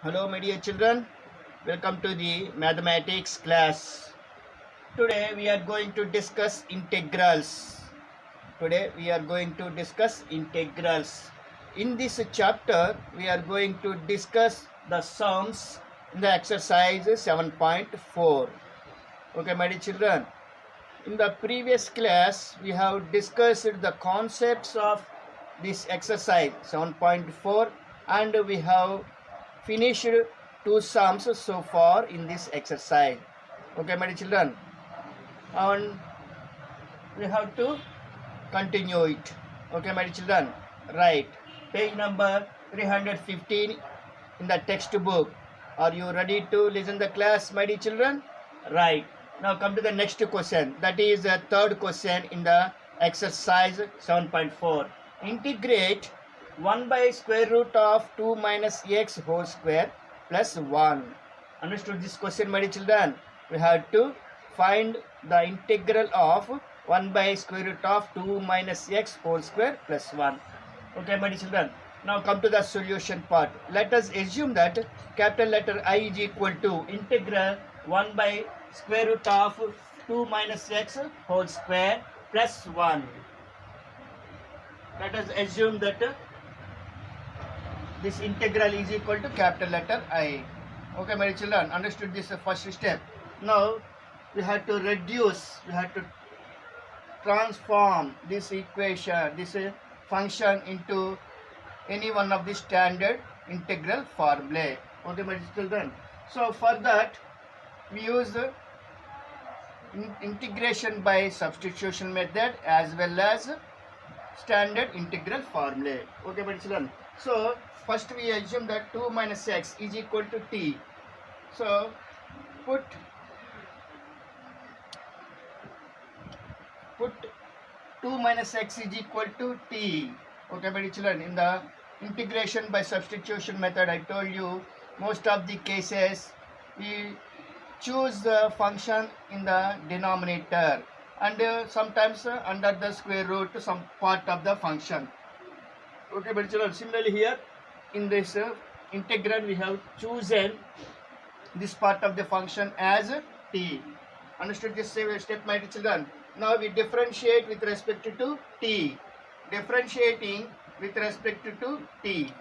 Hello, my dear children. Welcome to the mathematics class. Today we are going to discuss integrals. Today we are going to discuss integrals. In this chapter, we are going to discuss the sums in the exercise 7.4. Okay, my dear children. In the previous class, we have discussed the concepts of this exercise 7.4 and we have finished two sums so far in this exercise. Okay, my dear children. And we have to continue it. Okay, my dear children. Right. Page number 315 in the textbook. Are you ready to listen the class, my dear children? Right. Now come to the next question. That is the third question in the exercise 7.4. Integrate 1 by square root of 2 minus x whole square plus 1. Understood this question, my dear children? We have to find the integral of 1 by square root of 2 minus x whole square plus 1. Okay, my dear children. Now come to the solution part. Let us assume that capital letter I is equal to integral 1 by square root of 2 minus x whole square plus 1. Let us assume that this integral is equal to capital letter I. Okay, my dear children, understood this first step. Now we have to reduce, we have to transform this equation, this function into any one of the standard integral formulae. Okay, my dear children. So for that we use the integration by substitution method as well as standard integral formulae. Okay, my dear children. So first we assume that 2 minus x is equal to t. So put 2 minus x is equal to t. Okay, my dear children, in the integration by substitution method, I told you most of the cases we choose the function in the denominator and sometimes under the square root some part of the function. Okay, my dear children, similarly here in this integral we have chosen this part of the function as t. Understood this step, my dear children? Now we differentiate with respect to t. Differentiating with respect to t.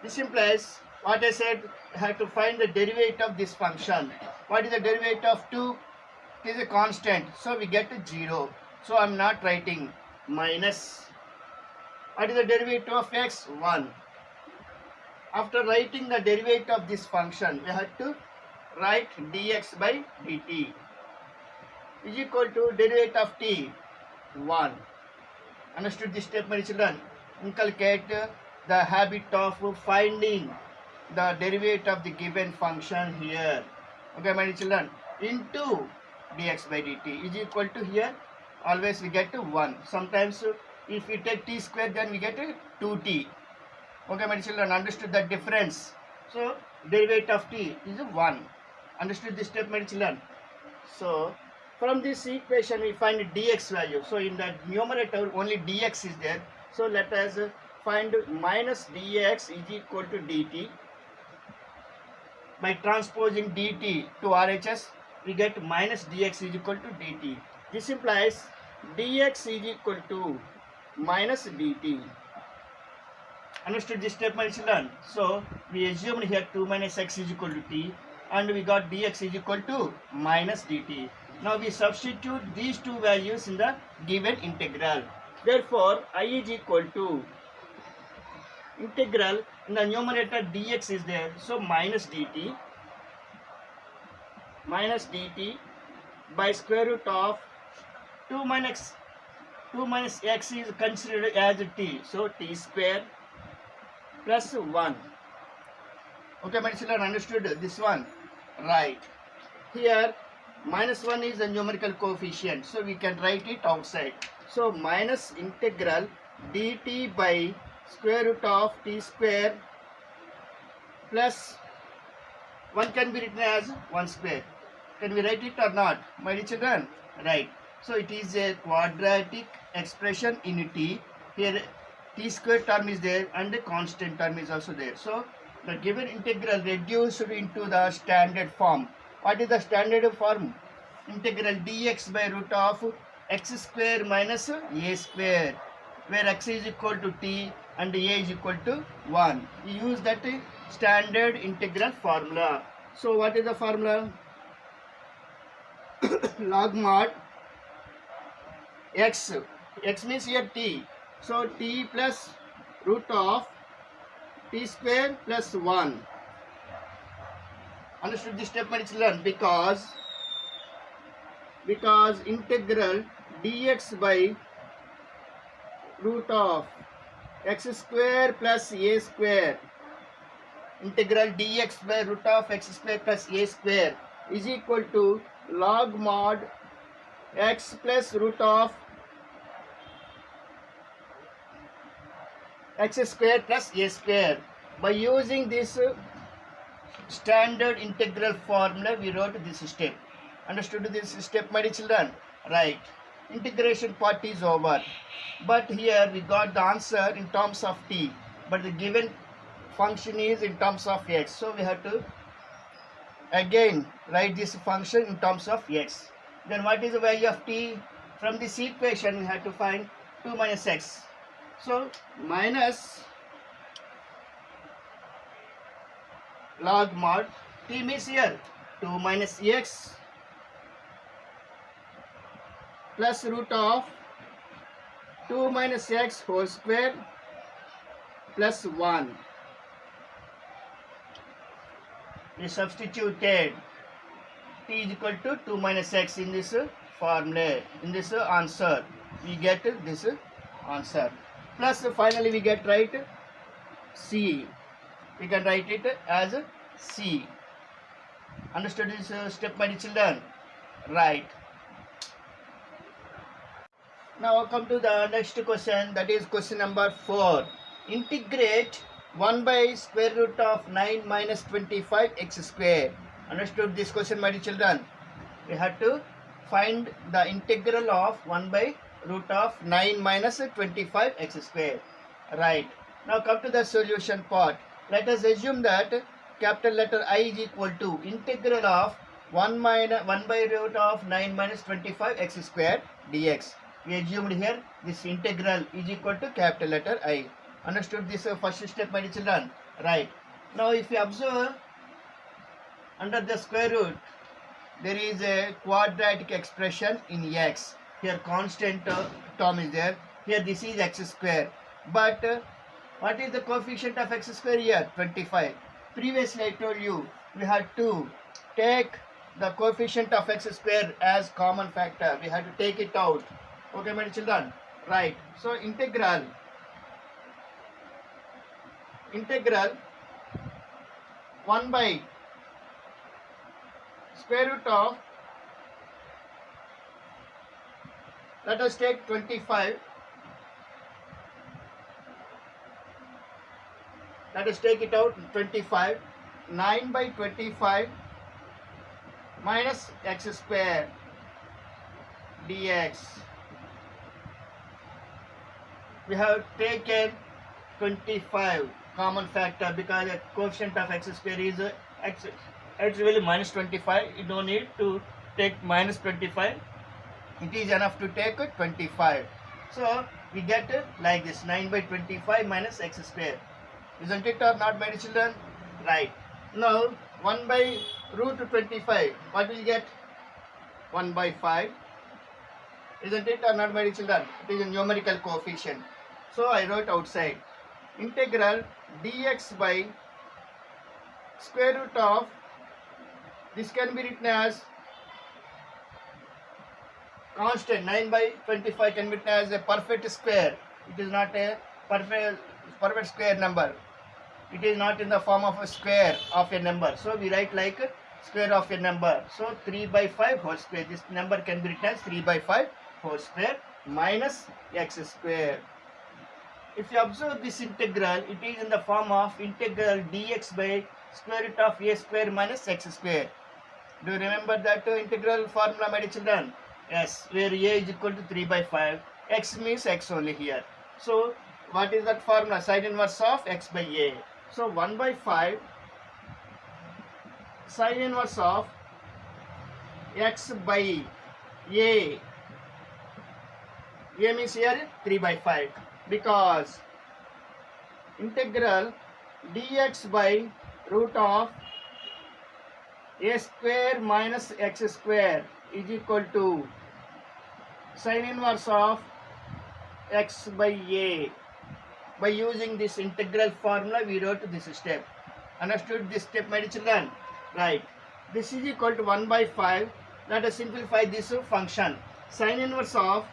This implies what I said, I have to find the derivative of this function. What is the derivative of 2? It is a constant. So we get to 0. So I am not writing minus. What is the derivative of x? 1. After writing the derivative of this function, we have to write dx by dt is equal to derivative of t, 1. Understood this step, my children? Inculcate the habit of finding the derivative of the given function here. Okay, my children? Into dx by dt is equal to here. Always we get to 1. Sometimes if we take t square, then we get 2t. Okay, my children? Understood the difference? So derivative of t is 1. Understood this step, my children? So from this equation we find dx value. So in the numerator only dx is there. So let us find minus dx is equal to dt. By transposing dt to RHS, we get minus dx is equal to dt. This implies dx is equal to minus dt. Understood this step, my children? So we assumed here 2 minus x is equal to t and we got dx is equal to minus dt. Now we substitute these two values in the given integral. Therefore, I is equal to integral in the numerator dx is there. So minus dt by square root of 2 minus x is considered as t. So t square plus 1. Okay, my children, understood this one? Right. Here minus 1 is the numerical coefficient, so we can write it outside. So minus integral dt by square root of t square plus 1 can be written as 1 square. Can we write it or not, my dear children? Right. So it is a quadratic expression in t. Here t square term is there and the constant term is also there. So the given integral reduced into the standard form. What is the standard form? Integral dx by root of x square minus a square, where x is equal to t and a is equal to 1. We use that standard integral formula. So what is the formula? Log mod x, x means here t, so t plus root of t square plus 1. Understood this step, my children? Because integral dx by root of x square plus a square, integral dx by root of x square plus a square is equal to log mod x plus root of x square plus a square. By using this standard integral formula, we wrote this step. Understood this step, my children? Right. Integration part is over. But here we got the answer in terms of t. But the given function is in terms of x. So we have to again write this function in terms of x. Then what is the value of t? From this equation we have to find 2 minus x. So minus log mod t means here 2 minus x plus root of 2 minus x whole square plus 1. We substituted t is equal to 2 minus x in this formula, in this answer. We get this answer. Plus finally we get right c. We can write it as c. Understood this step, my children? Right. Now come to the next question, that is question number 4. Integrate 1 by square root of 9 minus 25 x square. Understood this question, my children? We have to find the integral of 1 by root of 9 minus 25 x square. Right. Now come to the solution part. Let us assume that capital letter I is equal to integral of 1 by root of 9 minus 25 x square dx. We assumed here this integral is equal to capital letter I. Understood this first step, my children? Right. Now if you observe, under the square root there is a quadratic expression in x. Here constant term is there. Here this is x square. But what is the coefficient of x square here? 25. Previously I told you we had to take the coefficient of x square as common factor. We had to take it out. Okay, my children? Right. So integral 1 by square root of, let us take 25. Let us take it out. 25. 9 by 25 minus x square dx. We have taken 25 common factor because the coefficient of x square is x value minus 25. You don't need to take minus 25. It is enough to take 25. So we get like this, 9 by 25 minus x square. Isn't it or not, my children? Right. Now 1 by root 25. What will you get? 1 by 5. Isn't it or not, my children? It is a numerical coefficient. So I wrote outside. Integral dx by square root of, this can be written as constant. 9 by 25 can be written as a perfect square. It is not a perfect square number. It is not in the form of a square of a number. So we write like square of a number. So 3 by 5 whole square. This number can be written as 3 by 5 whole square minus x square. If you observe this integral, it is in the form of integral dx by square root of a square minus x square. Do you remember that integral formula, my children? Yes, where a is equal to 3 by 5. X means x only here. So what is that formula? Sine inverse of x by a. So 1 by 5 sine inverse of x by a. A means here 3 by 5, because integral dx by root of a square minus x square is equal to sine inverse of x by a. By using this integral formula, we wrote this step. Understood this step, my children? Right. This is equal to 1 by 5. Let us simplify this function. Sine inverse of,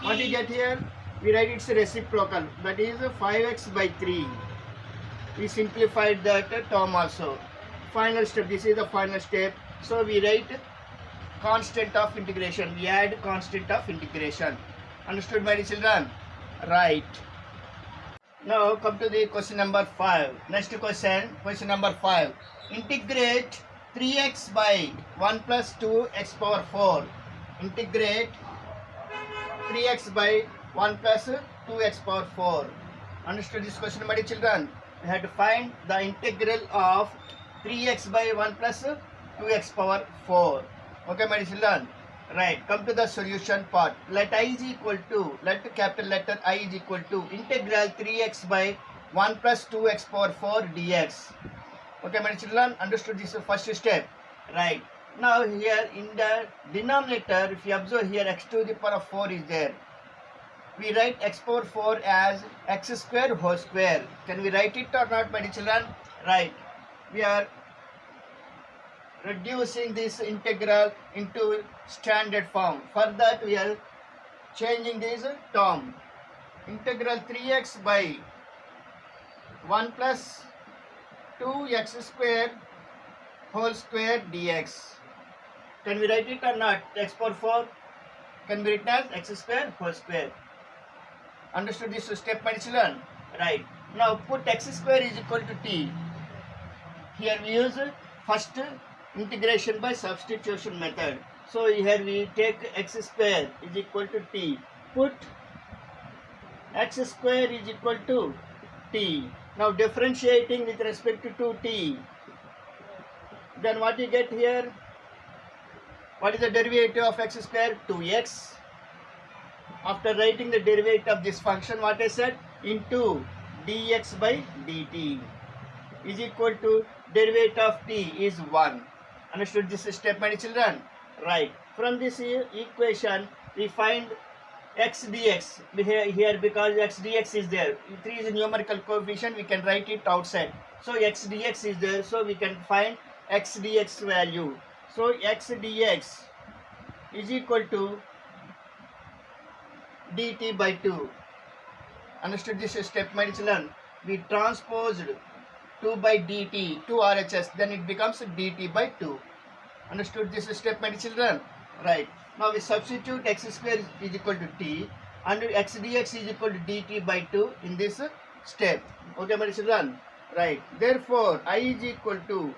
what we get here? We write its reciprocal. That is 5x by 3. We simplified that term also. Final step. This is the final step. So we write constant of integration. We add constant of integration. Understood, my children? Right. Now come to the question number 5. Next question number 5. Integrate 3x by 1 plus 2x power 4. Integrate 3x by 1 plus 2x power 4. Understood this question, my children? We have to find the integral of 3x by 1 plus 2x power 4. Okay, my children? Right. Come to the solution part. Let I is equal to, let capital letter I is equal to integral 3x by 1 plus 2x power 4 dx. Okay, my children? Understood this first step? Right. Now here in the denominator, if you observe here, x to the power of 4 is there. We write x power 4 as x square whole square. Can we write it or not, my children? Right. We are reducing this integral into standard form. For that, we are changing this term. Integral 3x by 1 plus 2x square whole square dx. Can we write it or not? X power 4 can be written as x square whole square. Understood this step, my children? Right. Now put x square is equal to t. Here we use first integration by substitution method. So here we take x square is equal to t. Put x square is equal to t. Now differentiating with respect to t. Then what you get here? What is the derivative of x square? 2x. After writing the derivative of this function, what I said? Into dx by dt is equal to derivative of t is 1. Understood this step, my children? Right. From this equation, we find x dx. Here because x dx is there. 3 is a numerical coefficient, we can write it outside. So x dx is there, so we can find x dx value. So x dx is equal to dt by 2. Understood this step, my children? We transposed 2 by dt to RHS, then it becomes dt by 2. Understood this step, my children? Right. Now we substitute x square is equal to t and x dx is equal to dt by 2 in this step. Okay, my children? Right. Therefore, I is equal to,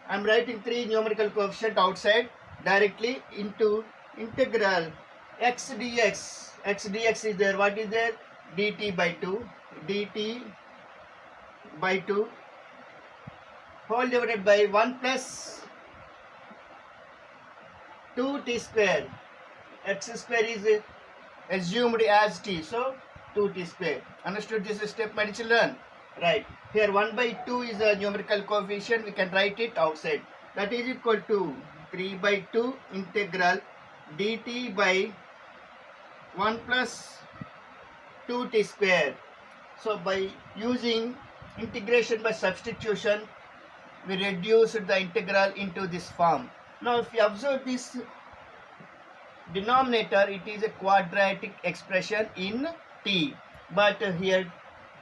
I am writing 3 numerical coefficient outside directly into integral x dx. X dx is there. What is there? dt by 2. dt by 2 whole divided by 1 plus 2t square. X square is assumed as t. So 2t square. Understood this step, my children? Right. Here 1 by 2 is a numerical coefficient. We can write it outside. That is equal to 3 by 2 integral dt by 1 plus 2t square. So by using integration by substitution, we reduced the integral into this form. Now if you observe this denominator, it is a quadratic expression in t. But here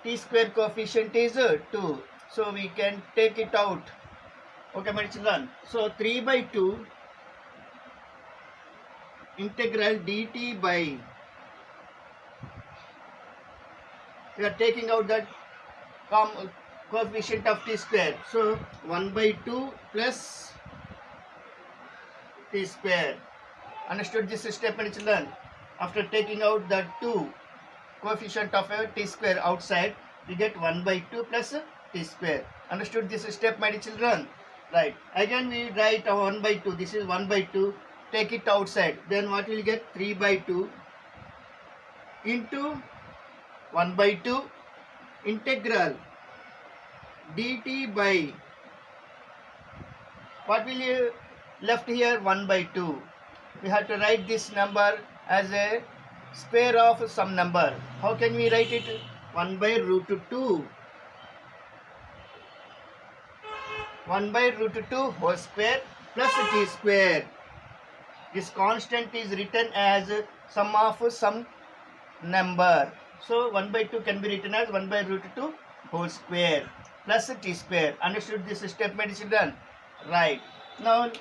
t square coefficient is 2. So we can take it out. Okay, my children? So 3 by 2 integral dt by, we are taking out that coefficient of t square. So 1 by 2 plus t square. Understood this step, my children? After taking out the 2 coefficient of a t square outside, we get 1 by 2 plus t square. Understood this step, my dear children? Right. Again we write 1 by 2. This is 1 by 2. Take it outside. Then what will get? 3 by 2 into 1 by 2 integral dt by, what will you left here? 1 by 2. We have to write this number as a square of some number. How can we write it? 1 by root 2. 1 by root 2 whole square plus t square. This constant is written as sum of some number. So 1 by 2 can be written as 1 by root 2 whole square plus t square. Understood this step, my children? Right. Now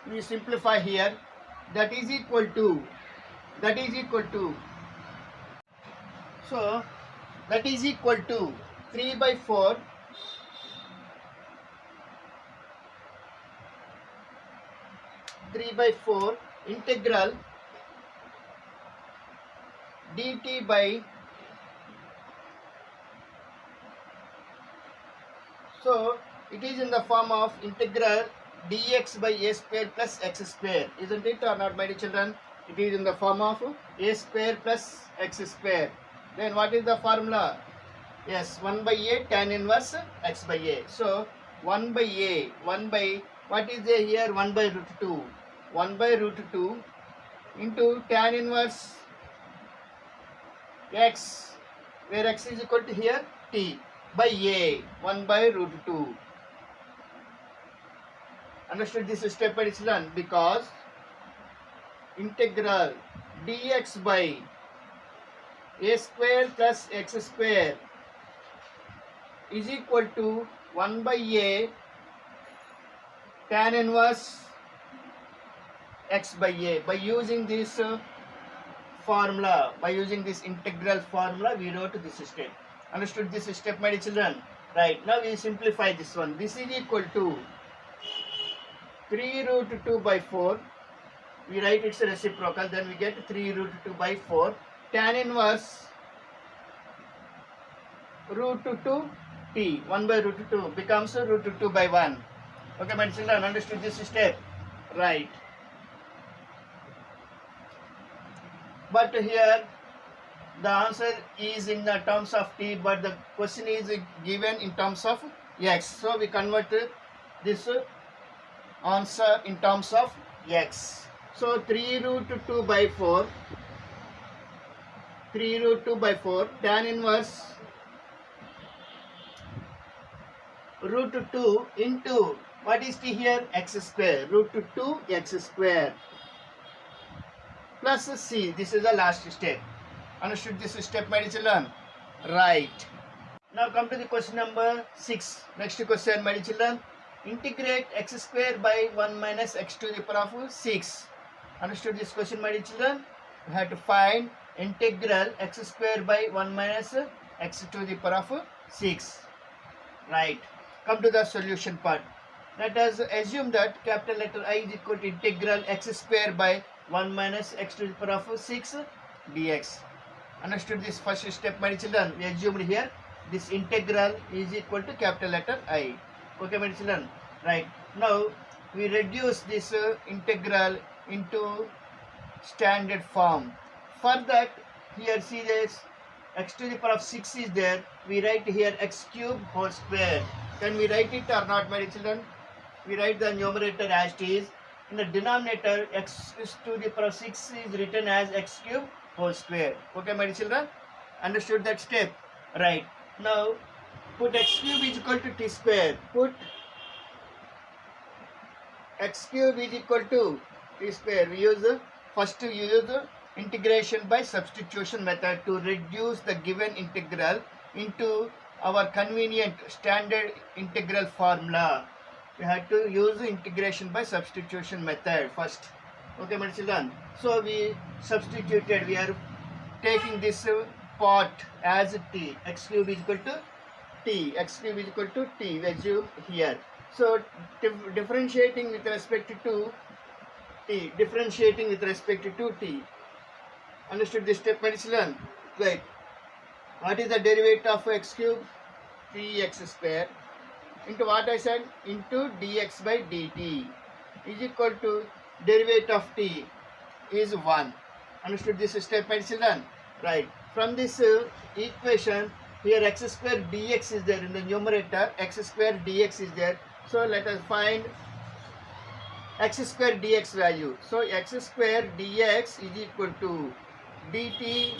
we simplify here. That is equal to. So that is equal to 3 by 4 integral dt by, so it is in the form of integral dx by a square plus x square, isn't it or not, my dear children? It is in the form of a square plus x square. Then what is the formula? Yes, 1 by a tan inverse x by a. So 1 by a, 1 by, what is there here? 1 by root 2. 1 by root 2 into tan inverse x, where x is equal to here t, by a, 1 by root 2. Understood this step, my children? Because integral dx by a square plus x square is equal to 1 by a tan inverse x by a. By using this formula, by using this integral formula, we wrote this step. Understood this step, my dear children? Right. Now we simplify this one. This is equal to 3 root 2 by 4. We write its reciprocal, then we get 3 root 2 by 4. Tan inverse root 2 t, 1 by root 2 becomes root 2 by 1. Okay, my children, understood this step? Right. But here the answer is in the terms of t, but the question is given in terms of x. So we convert this answer in terms of x. So 3 root 2 by 4, 3 root 2 by 4, tan inverse root 2 into, what is t here? X square, root 2 x square plus c. This is the last step. Understood this step, my dear children? Right. Now come to the question number 6. Next question, my dear children. Integrate x square by 1 minus x to the power of 6. Understood this question, my dear children? We have to find integral x square by 1 minus x to the power of 6. Right. Come to the solution part. Let us assume that capital letter I is equal to integral x square by 1 minus x to the power of 6 dx. Understood this first step, my dear children? We assumed here this integral is equal to capital letter I. Okay, my dear children? Right. Now we reduce this integral into standard form. For that, here see this x to the power of 6 is there. We write here x cube whole square. Can we write it or not, my dear children? We write the numerator as it is. In the denominator, x to the power of 6 is written as x cube whole square. Okay, my dear children? Understood that step? Right. Now, put x cube is equal to t square. Put x cube is equal to t square. We use first to use integration by substitution method to reduce the given integral into our convenient standard integral formula. We have to use integration by substitution method first. Okay, my children? So we substituted, we are taking this part as t. X cube is equal to t. X cube is equal to t. We assume here. So differentiating with respect to t. Differentiating with respect to t. Understood this step, my children? Right. What is the derivative of x cube? 3x square into what I said? Into dx by dt is equal to derivative of t is 1. Understood this step, my children? Right. From this equation, here x square dx is there in the numerator, x square dx is there. So let us find x square dx value. So x square dx is equal to dt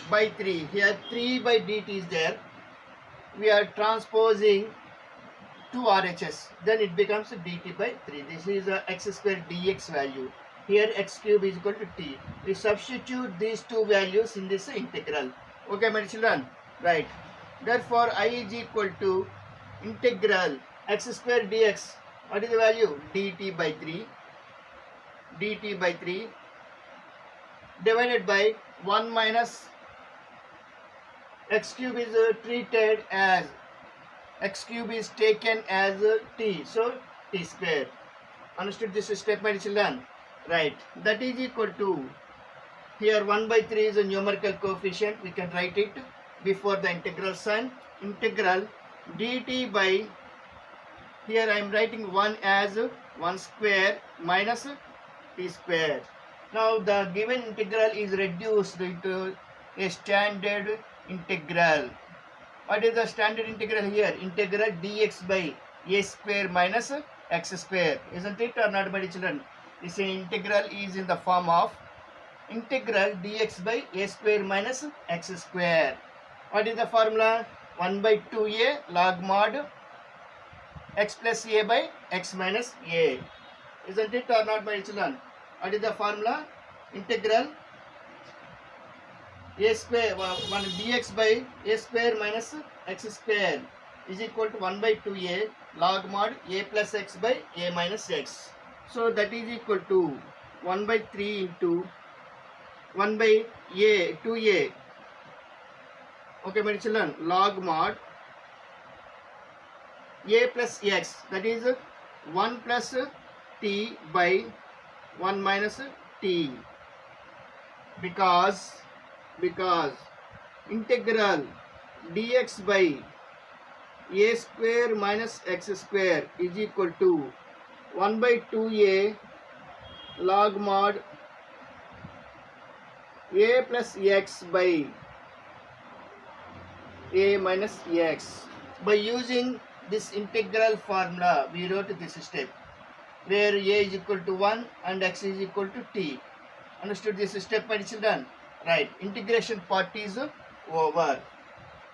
by 3. Here 3 by dt is there. We are transposing to RHS. Then it becomes dt by 3. This is a x square dx value. Here x cube is equal to t. We substitute these two values in this integral. Okay, my children? Right. Therefore, I is equal to integral x square dx. What is the value? dt by 3. dt by 3 divided by 1 minus x cube is treated as x cube is taken as t. So, t square. Understood this step, my children? Right. That is equal to, here 1 by 3 is a numerical coefficient. We can write it before the integral sign. Integral dt by, here I am writing 1 as 1 square minus t square. Now the given integral is reduced into a standard integral. What is the standard integral here? Integral dx by a square minus x square. Isn't it or not, my children? This integral is in the form of integral dx by a square minus x square. What is the formula? 1 by 2a log mod x plus a by x minus a. Isn't it or not, my children? What is the formula? Integral a square 1 dx by a square minus x square is equal to 1 by 2a log mod a plus x by a minus x. So that is equal to 1 by 3 into 1 by a 2a. Okay, my children, log mod a plus x, that is 1 plus t by 1 minus t, because integral dx by a square minus x square is equal to 1 by 2a log mod a plus x by a minus x. By using this integral formula, we wrote this step where a is equal to 1 and x is equal to t. Understood this step, my children? Right. Integration part is over.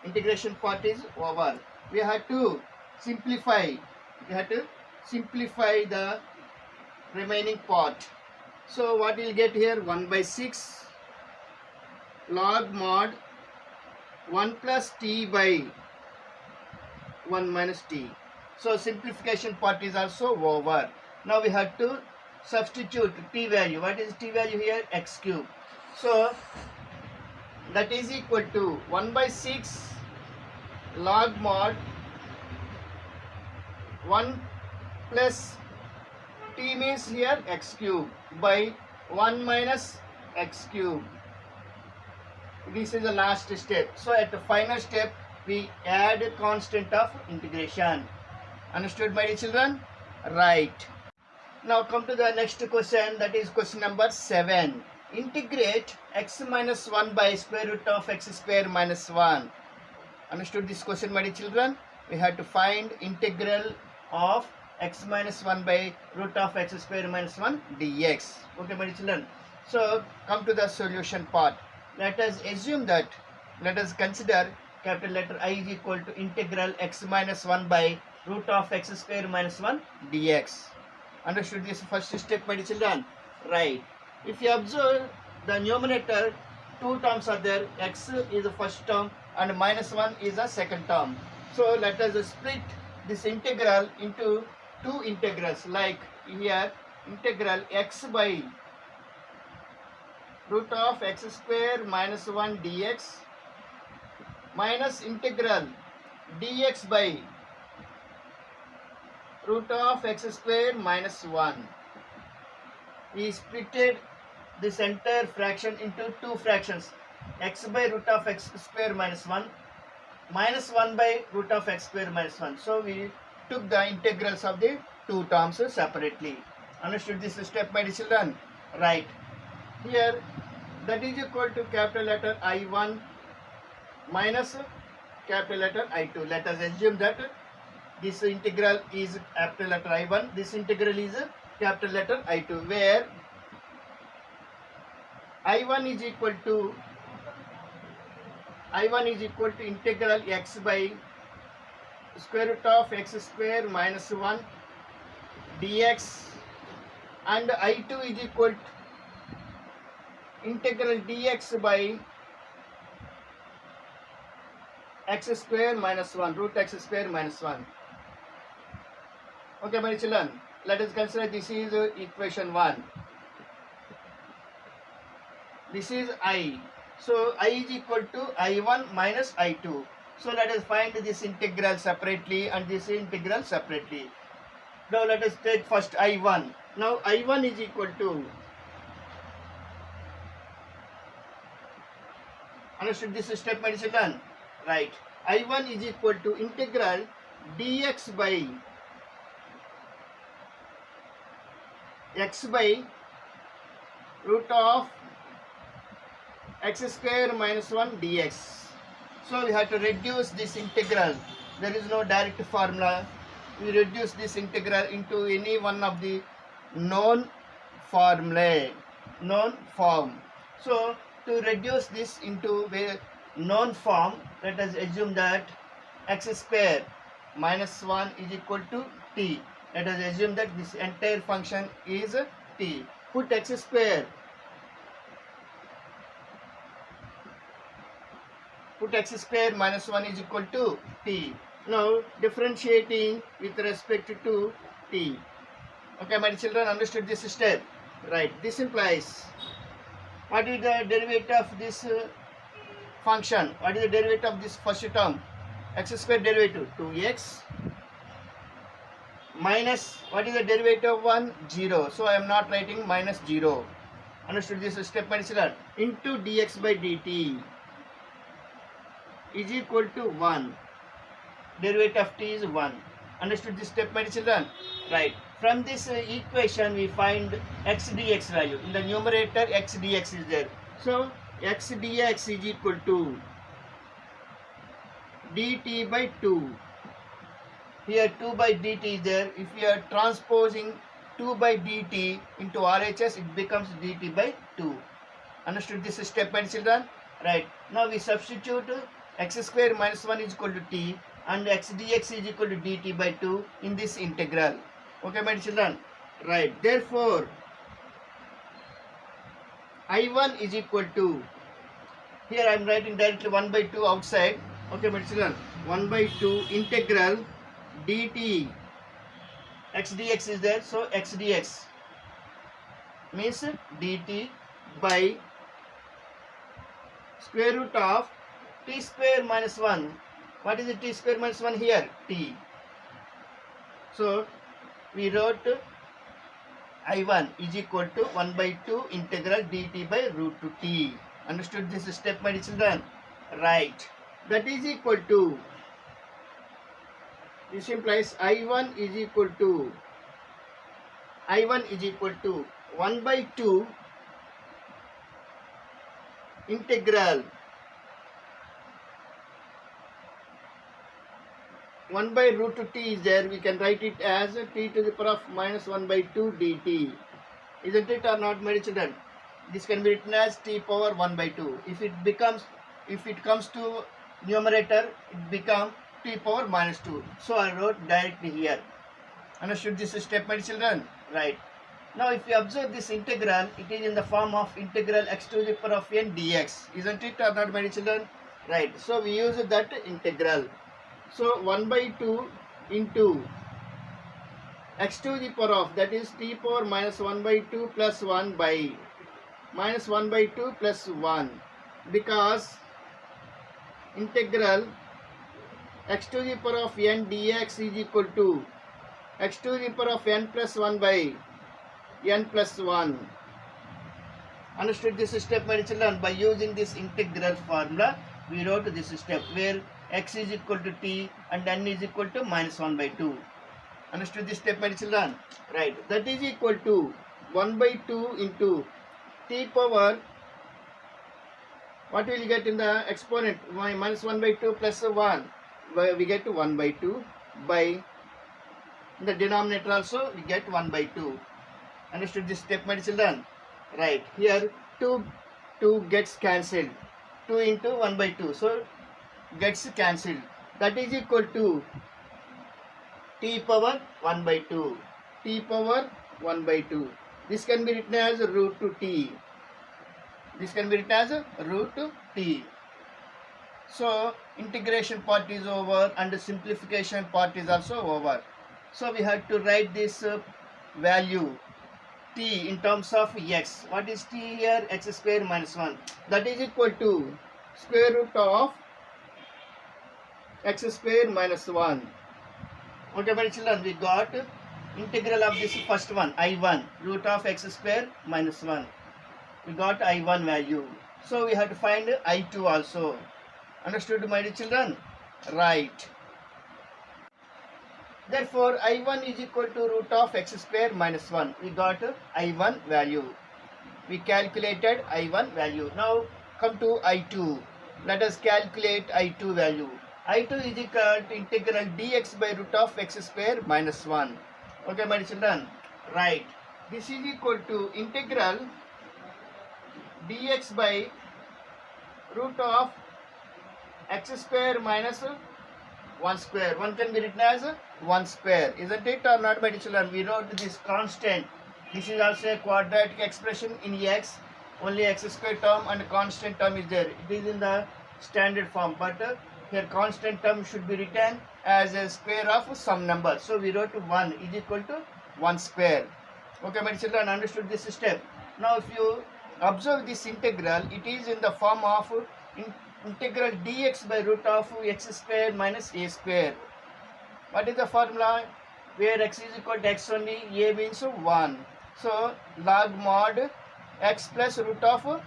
Integration part is over. We have to simplify. The remaining part. So what we'll get here? 1 by 6 log mod 1 plus t by 1 minus t. So simplification part is also over. Now we have to substitute t value. What is t value here? X cube. So that is equal to 1 by 6 log mod 1 plus t means here x cube by 1 minus x cube. This is the last step. So at the final step, we add constant of integration. Understood, my dear children? Right. Now come to the next question, that is question number 7. Integrate x minus 1 by square root of x square minus 1. Understood this question, my dear children? We have to find integral of x minus 1 by root of x square minus 1 dx. Okay, my dear children? So come to the solution part. Let us assume that, let us consider capital letter I is equal to integral x minus 1 by root of x square minus 1 dx. Understood this first step, my dear children? Right. If you observe the numerator, two terms are there. X is the first term and minus 1 is the second term. So let us split this integral into two integrals, like here integral x by root of x square minus 1 dx minus integral dx by root of x square minus 1. We splitted this entire fraction into two fractions. x by root of x square minus 1 minus 1 by root of x square minus 1. So we took the integrals of the two terms separately. Understood this step, my children? Right. Here that is equal to capital letter I1 minus capital letter I2. Let us assume that this integral is capital letter I1, this integral is capital letter I2, where I1 is equal to integral x by square root of x square minus 1 dx, and I2 is equal to integral dx by x square minus 1 root x square minus 1. Okay, my children, let us consider this is equation 1. This is I. So I is equal to I1 minus I2. So let us find this integral separately and this integral separately. Now let us take first I1. Now I1 is equal to, understood this step, my children? Right. I1 is equal to integral dx by x by root of x square minus 1 dx. So we have to reduce this integral. There is no direct formula. We reduce this integral into any one of the known formulae, known form. So to reduce this into a known form, let us assume that x square minus 1 is equal to t. Let us assume that this entire function is t. Put x square minus 1 is equal to t. Now differentiating with respect to t. Okay, my children, understood this step? Right. This implies, what is the derivative of this function? What is the derivative of this first term? X square derivative 2x minus, what is the derivative of 1? 0. So I am not writing minus 0. Understood this step, my children? Into dx by dt is equal to 1. Derivative of t is 1. Understood this step, my children? Right. From this equation we find x dx value. In the numerator x dx is there. So x dx is equal to dt by 2. Here 2 by dt is there. If we are transposing 2 by dt into RHS, it becomes dt by 2. Understood this step, my children? Right. Now we substitute x square minus 1 is equal to t and x dx is equal to dt by 2 in this integral. Okay, my children? Right. Therefore, I1 is equal to, here I am writing directly 1 by 2 outside. Okay, my children? 1 by 2 integral dt, x dx is there. So x dx means dt by square root of t square minus 1. What is the t square minus 1 here? T. So we wrote I1 is equal to 1 by 2 integral dt by root to t. Understood this step, my children? Right. That is equal to, this implies I1 is equal to 1 by 2 integral 1 by root to t is there. We can write it as t to the power of minus 1 by 2 dt. Isn't it or not, my children? This can be written as t power 1 by 2. If it comes to numerator, it becomes t power minus 2. So I wrote directly here. Understood this step, my children? Right. Now if you observe this integral, it is in the form of integral x to the power of n dx. Isn't it or not, my children? Right. So we use that integral. So 1 by 2 into x to the power of, that is t power minus 1 by 2 plus 1 by minus 1 by 2 plus 1, because integral x to the power of n dx is equal to x to the power of n plus 1 by n plus 1. Understood this step, my children? By using this integral formula, we wrote this step where x is equal to t and n is equal to minus 1 by 2. Understood this step, my children? Right. That is equal to 1 by 2 into t power. What will you get in the exponent? Minus 1 by 2 plus 1. We get 1 by 2 by in the denominator also we get 1 by 2. Understood this step, my children? Right. Here 2 gets cancelled. 2 into 1 by 2. So gets cancelled. That is equal to t power 1 by 2. T power 1 by 2. This can be written as root to t. This can be written as root to t. So integration part is over and the simplification part is also over. So we have to write this value t in terms of x. What is t here? X square minus 1. That is equal to square root of x square minus 1. Okay, my children, we got integral of this first one, I1, root of x square minus 1. We got I1 value. So we have to find I2 also. Understood, my dear children? Right. Therefore, I1 is equal to root of x square minus 1. We got I1 value. We calculated I1 value. Now come to I2. Let us calculate I2 value. I2 is equal to integral dx by root of x square minus 1. Okay, my dear children? Right. This is equal to integral dx by root of x square minus 1 square. 1 can be written as 1 square. Isn't it or not, my dear children? We wrote this constant. This is also a quadratic expression in x. Only x square term and constant term is there. It is in the standard form. But here constant term should be written as a square of some number. So we wrote 1 is equal to 1 square. Okay, my dear children, understood this step. Now if you observe this integral, it is in the form of integral dx by root of x square minus a square. What is the formula? Where x is equal to x only, a means 1. So log mod x plus root of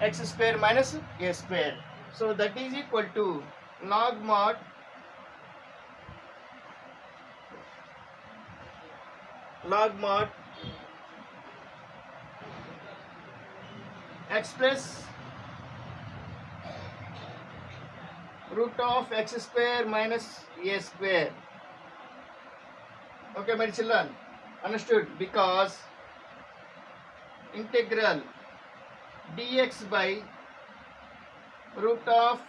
x square minus a square. So that is equal to log mod x plus root of x square minus a square. Okay, my children, understood? Because integral dx by root of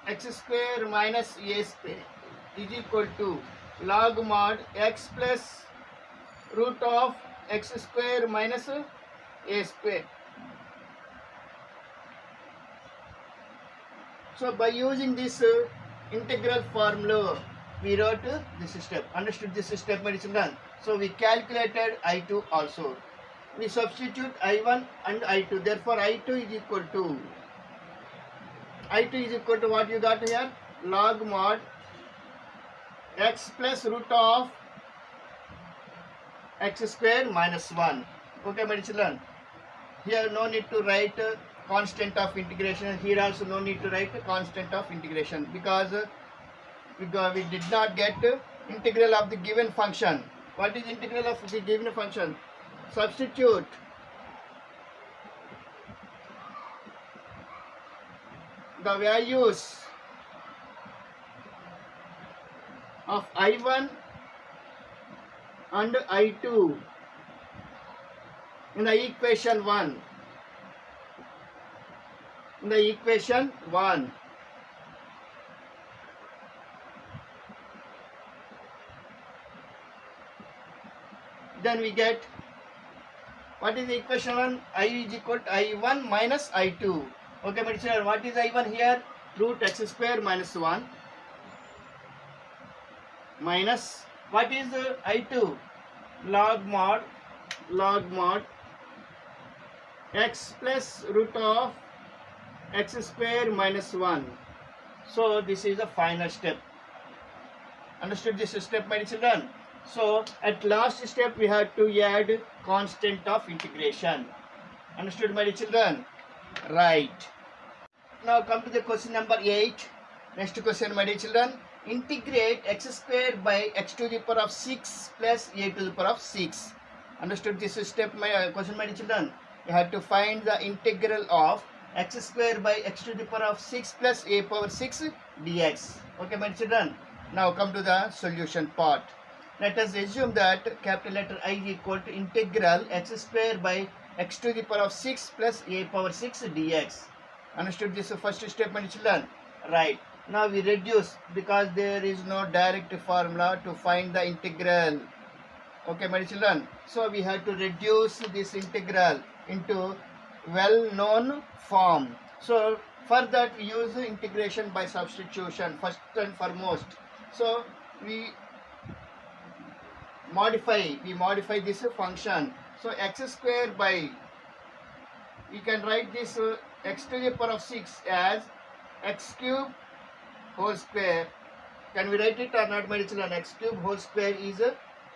x square minus a square is equal to log mod x plus root of x square minus a square. So by using this integral formula, we wrote this step. Understood this step, my children? So we calculated I2 also. We substitute I1 and I2. Therefore I2 is equal to what you got here? Log mod x plus root of x square minus 1. Okay, my children? Here no need to write constant of integration. Here also no need to write constant of integration because we did not get integral of the given function. What is integral of the given function? Substitute the values of I1 and I2 in the equation 1. In the equation 1. Then we get, what is the equation 1? I is equal to I1 minus I2. Okay, my children, what is I1 here? Root x square minus 1 minus, what is I2? Log mod x plus root of x square minus 1. So this is the final step. Understood this step, my children? So at last step we have to add constant of integration. Understood, my dear children? Right. Now come to the question number 8. Next question, my dear children. Integrate x square by x to the power of 6 plus a to the power of 6. Understood this step, my question, my dear children? You have to find the integral of x square by x to the power of 6 plus a power 6 dx. Okay, my dear children? Now come to the solution part. Let us assume that capital letter I is equal to integral x square by x to the power of 6 plus a power 6 dx. Understood this first step, my children? Right. Now we reduce because there is no direct formula to find the integral. Okay, my children? So we have to reduce this integral into well-known form. So for that we use integration by substitution first and foremost. So we modify this function. So x square by, we can write this x to the power of 6 as x cube whole square. Can we write it or not, my children? X cube whole square is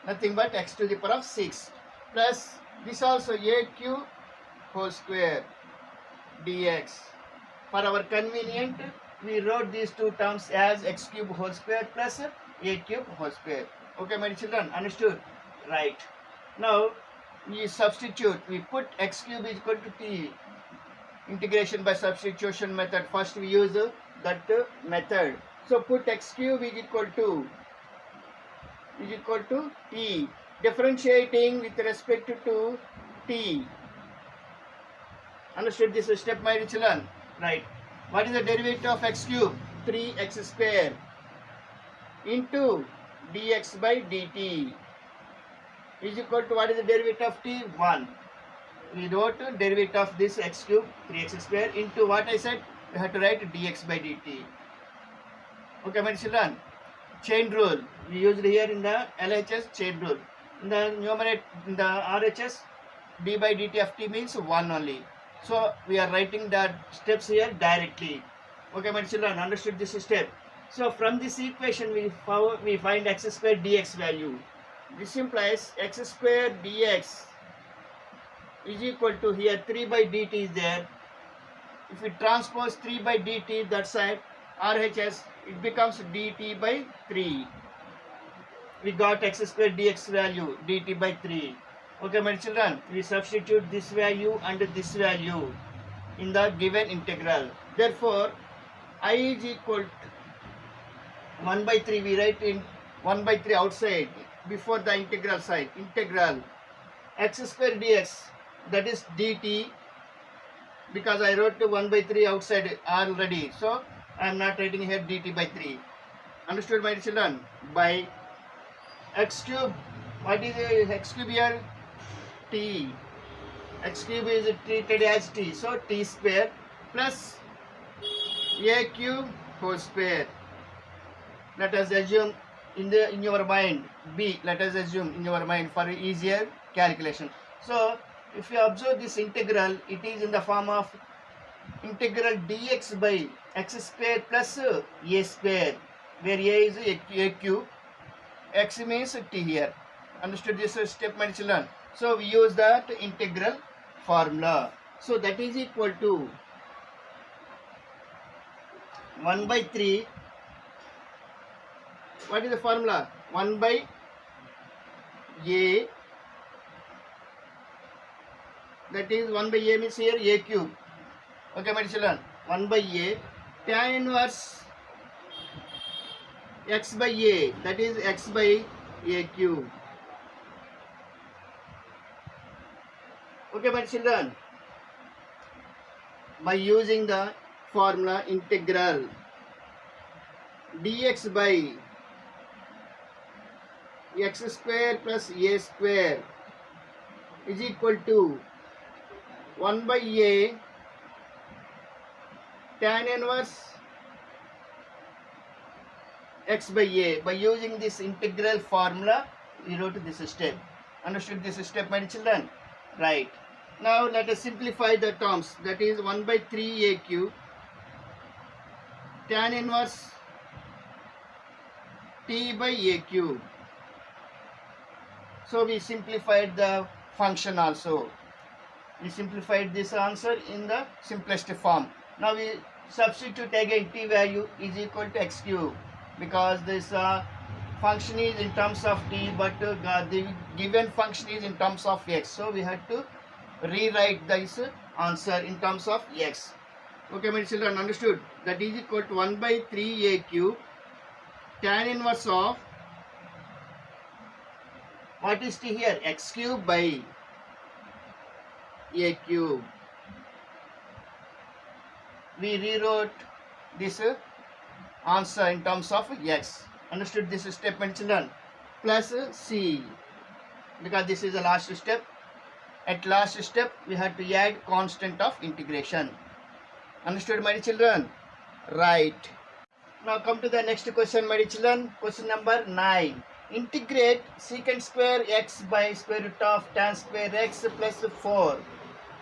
nothing but x to the power of 6 plus this also a cube whole square dx. For our convenient, we wrote these two terms as x cube whole square plus a cube whole square. Okay, my children? Understood? Right. Now we substitute. We put x cube is equal to t. Integration by substitution method. First we use that method. So put x cube is equal to t. Differentiating with respect to t. Understood this step, my children? Right. What is the derivative of x cube? 3x square into dx by dt is equal to, what is the derivative of t? 1. We wrote derivative of this x cube 3x square into what I said, we have to write dx by dt. Okay, my children? Chain rule we used here in the LHS. Chain rule in the numerator, in the RHS, d by dt of t means 1 only. So we are writing the steps here directly. Okay, my children? Understood this step? So from this equation we find x square dx value. This implies x square dx is equal to, here 3 by dt is there. If we transpose 3 by dt that side, RHS, it becomes dt by 3. We got x square dx value, dt by 3. Okay, my children? We substitute this value and this value in the given integral. Therefore, I is equal to 1 by 3. We write in 1 by 3 outside before the integral side. Integral x square dx, that is dt, because I wrote 1 by 3 outside already. So I am not writing here dt by 3. Understood, my children? By x cube. What is x cube here? T. X cube is treated as t. So t square plus a cube whole square. Let us assume in your mind b. Let us assume in your mind for easier calculation. So if you observe this integral, it is in the form of integral dx by x square plus a square, where a is a cube, x means t here. Understood this step, my children? So we use that integral formula. So that is equal to 1 by 3. What is the formula? 1 by a, that is 1 by a means here a cube. Okay, my children? 1 by a tan inverse x by a, that is x by a cube. Okay, my children? By using the formula integral dx by x square plus a square is equal to 1 by a tan inverse x by a. By using this integral formula, we wrote this step. Understood this step, my children? Right. Now let us simplify the terms. That is 1 by 3 a cube tan inverse t by a cube. So we simplified the function also. We simplified this answer in the simplest form. Now we substitute again t value is equal to x cube, because this function is in terms of t, but the given function is in terms of x. So we had to rewrite this answer in terms of x. Okay, my children, understood? That is equal to 1 by 3a cube tan inverse of, what is t here? X cube by a cube. We rewrote this answer in terms of x. Understood this step, my children? Plus c, because this is the last step. At last step we had to add constant of integration. Understood, my children? Right. Now come to the next question, my children. Question number 9. Integrate secant square x by square root of tan square x plus 4.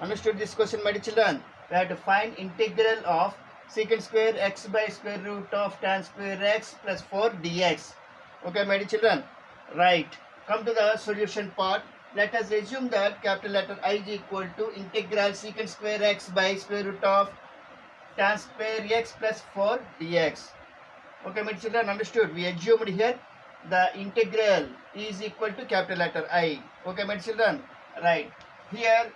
Understood this question, my children? We have to find integral of secant square x by square root of tan square x plus 4 dx. Okay, my children? Right. Come to the solution part. Let us assume that capital letter I is equal to integral secant square x by square root of tan square x plus 4 dx. Okay, my children, understood? We assumed here the integral is equal to capital letter I. Okay, my children? Right. Here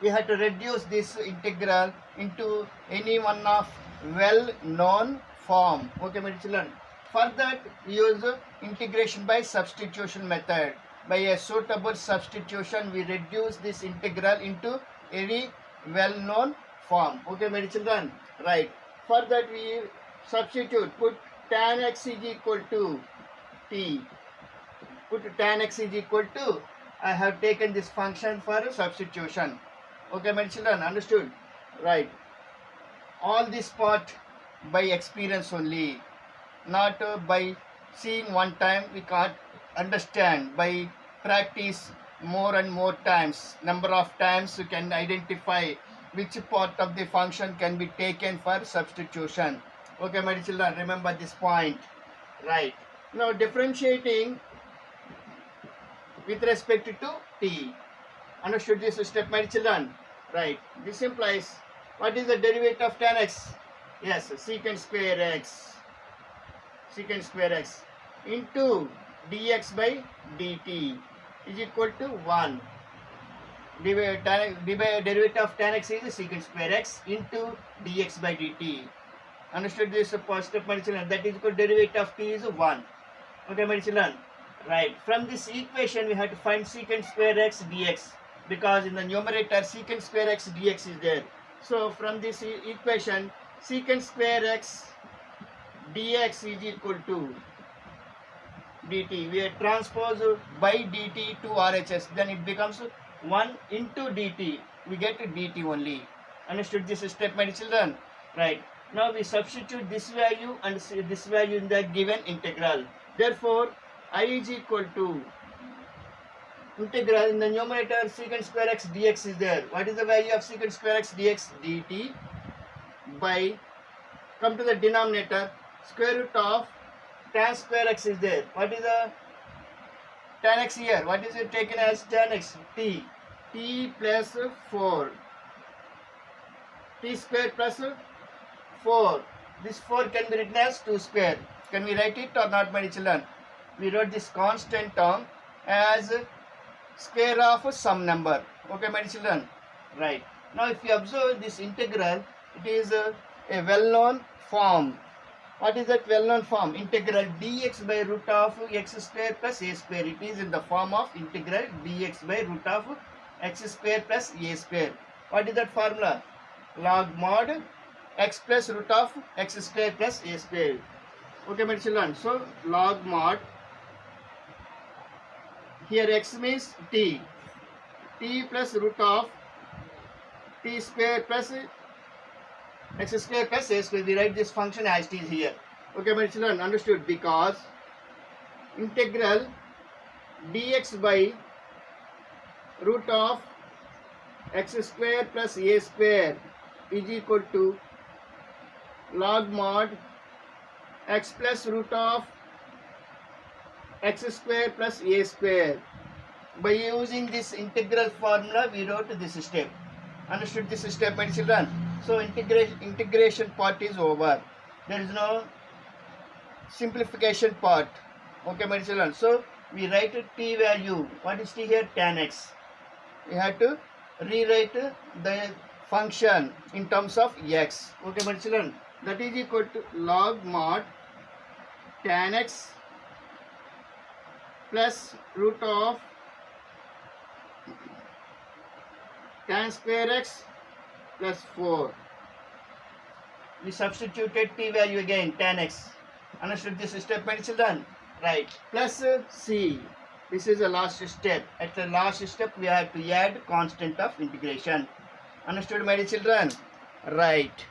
we have to reduce this integral into any one of well-known form. Okay, my children? For that, we use integration by substitution method. By a suitable substitution, we reduce this integral into any well-known form. Okay, my children? Right. For that, we substitute, put tan x is equal to t. Put tan x is equal to, I have taken this function for substitution. Okay, my children, understood? Right. All this part by experience only, not by seeing one time. We can't understand. By practice more and more times, number of times you can identify which part of the function can be taken for substitution. Okay, my children, remember this point. Right. Now differentiating with respect to t. Understood this step, my children? Right. This implies, what is the derivative of tan x? Yes, secant square x. Secant square x into dx by dt is equal to 1. Derivative of tan x is secant square x into dx by dt. Understood this first step, my children? That is equal to derivative of t is 1. Okay, my children? Right. From this equation, we have to find secant square x dx, because in the numerator secant square x dx is there. So from this equation, secant square x dx is equal to dt. We transpose by dt to RHS, then it becomes 1 into dt. We get dt only. Understood this step, my children? Right. Now we substitute this value and this value in the given integral. Therefore, I is equal to integral in the numerator secant square x dx is there. What is the value of secant square x dx? dt by, come to the denominator, square root of tan square x is there. What is the tan x here? What is it taken as tan x? T. T plus 4. T square plus 4. This 4 can be written as 2 square. Can we write it or not, my children? We wrote this constant term as square of some number. Okay, my children? Right. Now if you observe this integral, it is a well-known form. What is that well-known form? Integral dx by root of x square plus a square. It is in the form of integral dx by root of x square plus a square. What is that formula? Log mod x plus root of x square plus a square. Okay, my children? So log mod, here x means t. T plus root of t square plus x square plus a square. We write this function as it is here. Okay, my children? Understood? Because integral dx by root of x square plus a square is equal to log mod x plus root of x square plus a square. By using this integral formula, we wrote this step. Understood this step, my children? So integration part is over. There is no simplification part. Okay, my children. So we write t value. What is t here? Tan x. We have to rewrite the function in terms of x. Okay, my children. That is equal to log mod tan x plus root of tan square x plus 4. We substituted t value again, tan x. Understood this step, my children? Right. Plus c. This is the last step. At the last step, we have to add constant of integration. Understood, my children? Right.